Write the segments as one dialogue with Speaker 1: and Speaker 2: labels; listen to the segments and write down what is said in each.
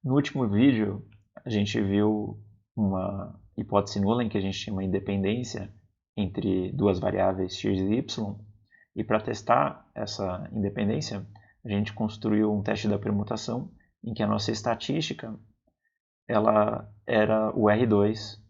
Speaker 1: No último vídeo, a gente viu uma hipótese nula em que a gente tinha uma independência entre duas variáveis x e y, e para testar essa independência, a gente construiu um teste da permutação em que a nossa estatística ela era o R2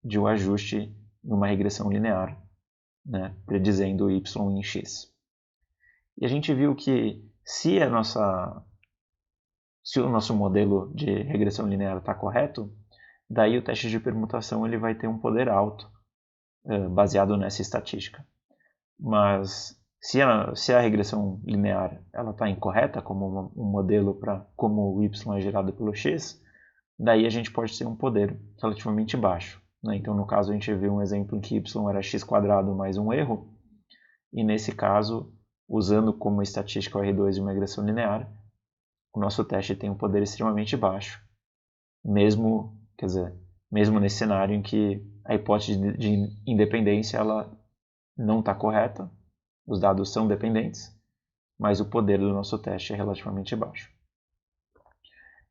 Speaker 1: de um ajuste numa regressão linear, né, predizendo y em x. E a gente viu que se o nosso modelo de regressão linear está correto, daí o teste de permutação ele vai ter um poder alto, baseado nessa estatística. Mas se a regressão linear está incorreta como um modelo para como o y é gerado pelo x, daí a gente pode ter um poder relativamente baixo. Né? Então, no caso, a gente viu um exemplo em que y era x² mais um erro, e nesse caso, usando como estatística o R2 de uma regressão linear, o nosso teste tem um poder extremamente baixo, mesmo nesse cenário em que a hipótese de independência ela não está correta, os dados são dependentes, mas o poder do nosso teste é relativamente baixo.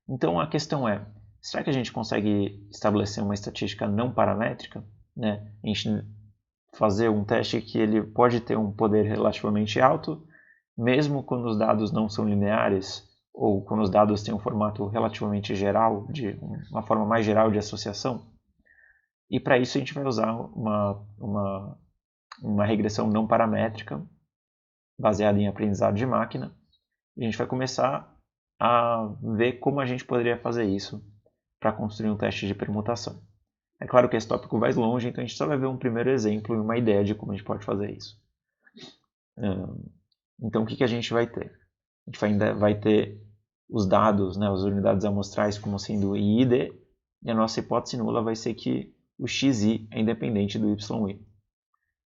Speaker 1: Então a questão é, será que a gente consegue estabelecer uma estatística não paramétrica? Né? A gente fazer um teste que ele pode ter um poder relativamente alto, mesmo quando os dados não são lineares, ou quando os dados têm um formato relativamente geral, de uma forma mais geral de associação. E para isso a gente vai usar uma regressão não paramétrica, baseada em aprendizado de máquina. E a gente vai começar a ver como a gente poderia fazer isso para construir um teste de permutação. É claro que esse tópico vai longe, então a gente só vai ver um primeiro exemplo e uma ideia de como a gente pode fazer isso. Então o que a gente vai ter? A gente ainda vai ter os dados, né, as unidades amostrais como sendo I e D, e a nossa hipótese nula vai ser que o xi é independente do yi.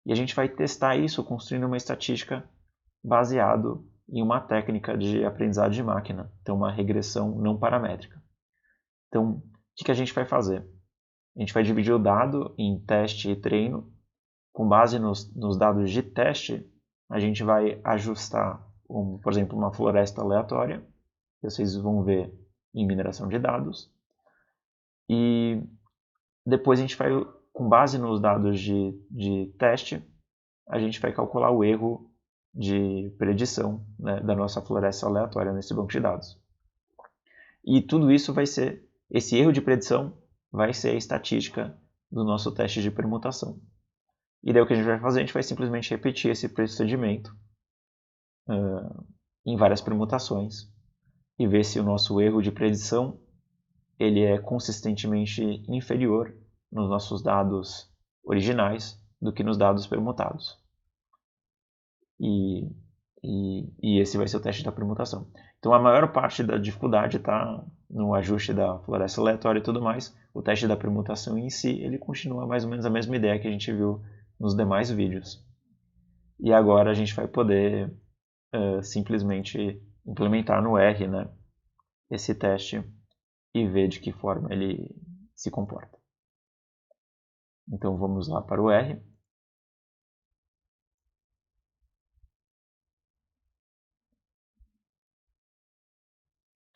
Speaker 1: E a gente vai testar isso construindo uma estatística baseado em uma técnica de aprendizado de máquina, então uma regressão não paramétrica. Então, o que a gente vai fazer? A gente vai dividir o dado em teste e treino. Com base nos dados de teste, a gente vai ajustar, por exemplo, uma floresta aleatória, que vocês vão ver em mineração de dados. E depois a gente vai, com base nos dados de teste, a gente vai calcular o erro de predição, né, da nossa floresta aleatória nesse banco de dados. E tudo isso vai ser, esse erro de predição vai ser a estatística do nosso teste de permutação. E daí o que a gente vai fazer? A gente vai simplesmente repetir esse procedimento em várias permutações e ver se o nosso erro de predição ele é consistentemente inferior nos nossos dados originais do que nos dados permutados. E esse vai ser o teste da permutação. Então a maior parte da dificuldade está no ajuste da floresta aleatória e tudo mais. O teste da permutação em si, ele continua mais ou menos a mesma ideia que a gente viu nos demais vídeos. E agora a gente vai poder simplesmente implementar no R, né, esse teste e ver de que forma ele se comporta. Então vamos lá para o R.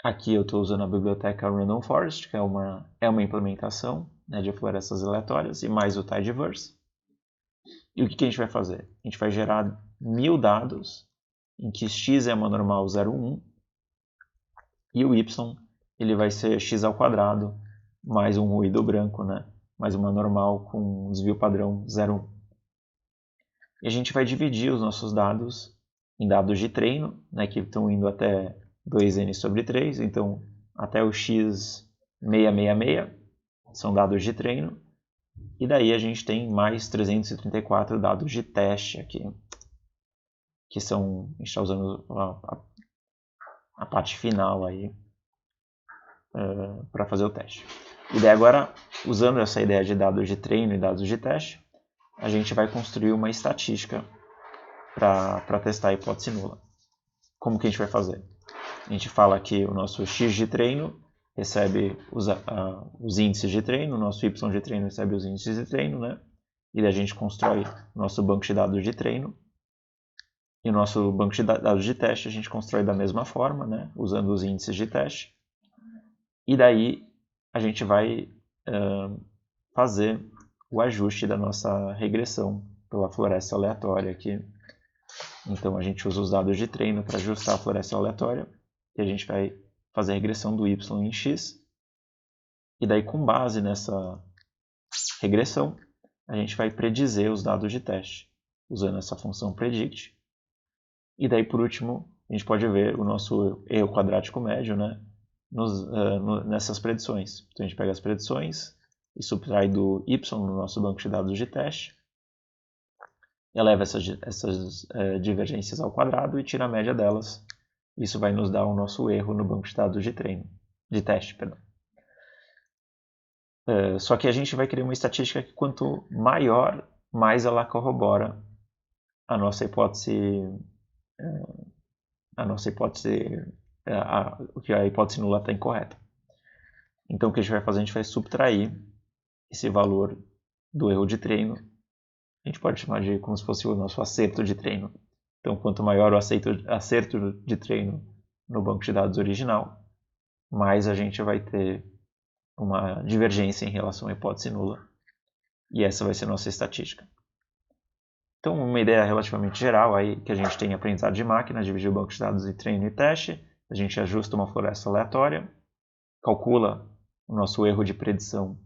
Speaker 1: Aqui eu estou usando a biblioteca Random Forest, que é uma implementação, né, de florestas aleatórias, e mais o Tidyverse. E o que a gente vai fazer? A gente vai gerar 1000 dados, em que x é uma normal 0,1, e o y ele vai ser x² mais um ruído branco, né, mais uma normal com desvio padrão 0,1. E a gente vai dividir os nossos dados em dados de treino, né, que estão indo até 2n/3, então até o x666 são dados de treino, e daí a gente tem mais 334 dados de teste aqui, que são, a gente está usando a parte final aí para fazer o teste. E daí agora, usando essa ideia de dados de treino e dados de teste, a gente vai construir uma estatística para testar a hipótese nula. Como que a gente vai fazer? A gente fala que o nosso x de treino recebe os índices de treino, o nosso y de treino recebe os índices de treino, né? E daí a gente constrói o nosso banco de dados de treino. E o nosso banco de dados de teste a gente constrói da mesma forma, né? Usando os índices de teste. E daí a gente vai fazer o ajuste da nossa regressão pela floresta aleatória aqui. Então a gente usa os dados de treino para ajustar a floresta aleatória e a gente vai fazer a regressão do y em x. E daí, com base nessa regressão, a gente vai predizer os dados de teste usando essa função predict. E daí, por último, a gente pode ver o nosso erro quadrático médio, né, nessas predições. Então a gente pega as predições e subtrai do y no nosso banco de dados de teste, eleva essas divergências ao quadrado e tira a média delas. Isso vai nos dar o nosso erro no banco de dados de teste. Só que a gente vai querer uma estatística que quanto maior, mais ela corrobora a nossa hipótese, que a hipótese nula está incorreta. Então o que a gente vai fazer? A gente vai subtrair esse valor do erro de treino. A gente pode chamar de como se fosse o nosso acerto de treino. Então, quanto maior o acerto de treino no banco de dados original, mais a gente vai ter uma divergência em relação à hipótese nula. E essa vai ser a nossa estatística. Então, uma ideia relativamente geral aí que a gente tem aprendizado de máquina, dividir o banco de dados em treino e teste. A gente ajusta uma floresta aleatória, calcula o nosso erro de predição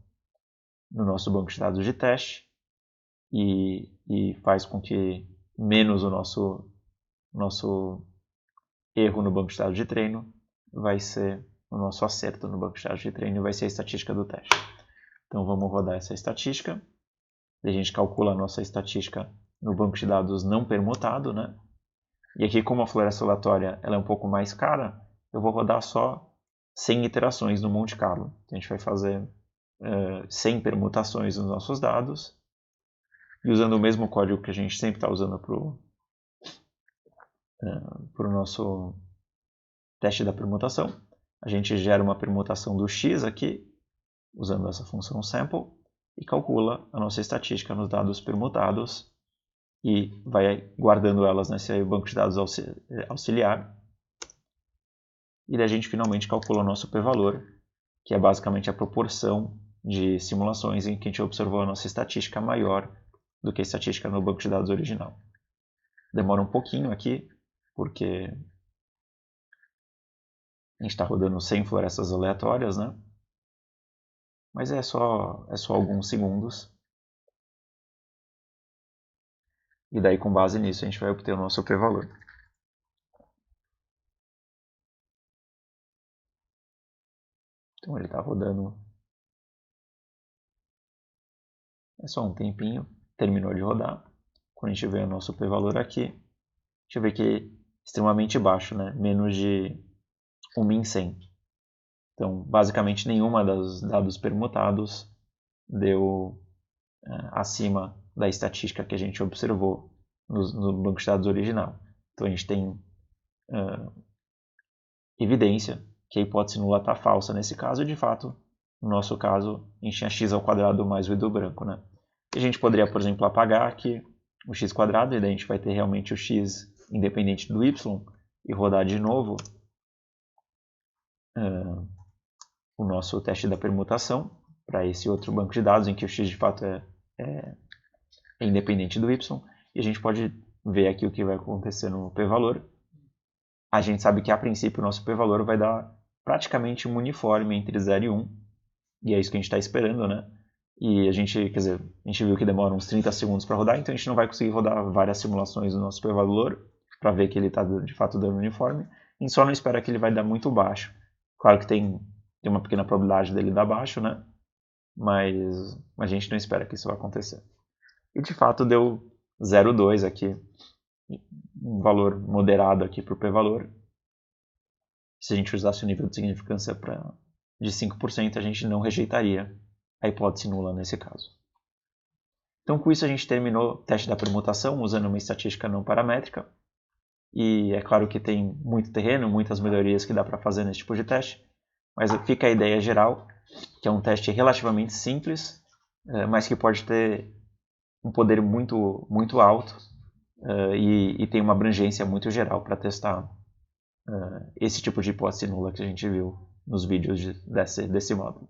Speaker 1: no nosso banco de dados de teste e faz com que menos o nosso erro no banco de dados de treino vai ser o nosso acerto no banco de dados de treino e vai ser a estatística do teste. Então vamos rodar essa estatística. A gente calcula a nossa estatística no banco de dados não permutado, né? E aqui, como a floresta aleatória ela é um pouco mais cara, eu vou rodar só 100 iterações no Monte Carlo. Então, a gente vai fazer 100 permutações nos nossos dados e usando o mesmo código que a gente sempre está usando para o nosso teste da permutação. A gente gera uma permutação do x aqui, usando essa função sample, e calcula a nossa estatística nos dados permutados e vai guardando elas nesse banco de dados auxiliar. E daí a gente finalmente calcula o nosso p-valor, que é basicamente a proporção de simulações em que a gente observou a nossa estatística maior do que a estatística no banco de dados original. Demora um pouquinho aqui, porque a gente está rodando 100 florestas aleatórias, né? Mas é só alguns segundos. E daí, com base nisso, a gente vai obter o nosso p-valor. Então ele está rodando. É só um tempinho. Terminou de rodar. Quando a gente vê o nosso p-valor aqui, a gente vê que é extremamente baixo, né? Menos de 1 em 100. Então, basicamente, nenhuma dos dados permutados deu acima da estatística que a gente observou no banco de dados original. Então, a gente tem evidência que a hipótese nula está falsa nesse caso, e de fato, no nosso caso, a gente tinha x ao quadrado mais o hidrobranco, né? E a gente poderia, por exemplo, apagar aqui o x quadrado, e daí a gente vai ter realmente o x independente do y, e rodar de novo o nosso teste da permutação para esse outro banco de dados em que o x de fato é independente do y, e a gente pode ver aqui o que vai acontecer no p-valor. A gente sabe que a princípio o nosso p-valor vai dar praticamente um uniforme entre 0 e 1, e é isso que a gente está esperando, né? E a gente viu que demora uns 30 segundos para rodar, então a gente não vai conseguir rodar várias simulações do nosso p-valor para ver que ele está de fato dando uniforme. A gente só não espera que ele vai dar muito baixo. Claro que tem uma pequena probabilidade dele dar baixo, né? Mas a gente não espera que isso vai acontecer. E de fato deu 0,2 aqui, um valor moderado aqui para o p-valor. Se a gente usasse o nível de significância de 5%, a gente não rejeitaria a hipótese nula nesse caso. Então, com isso, a gente terminou o teste da permutação usando uma estatística não paramétrica. E é claro que tem muito terreno, muitas melhorias que dá para fazer nesse tipo de teste, mas fica a ideia geral, que é um teste relativamente simples, mas que pode ter um poder muito, muito alto e tem uma abrangência muito geral para testar esse tipo de hipótese nula que a gente viu nos vídeos desse módulo.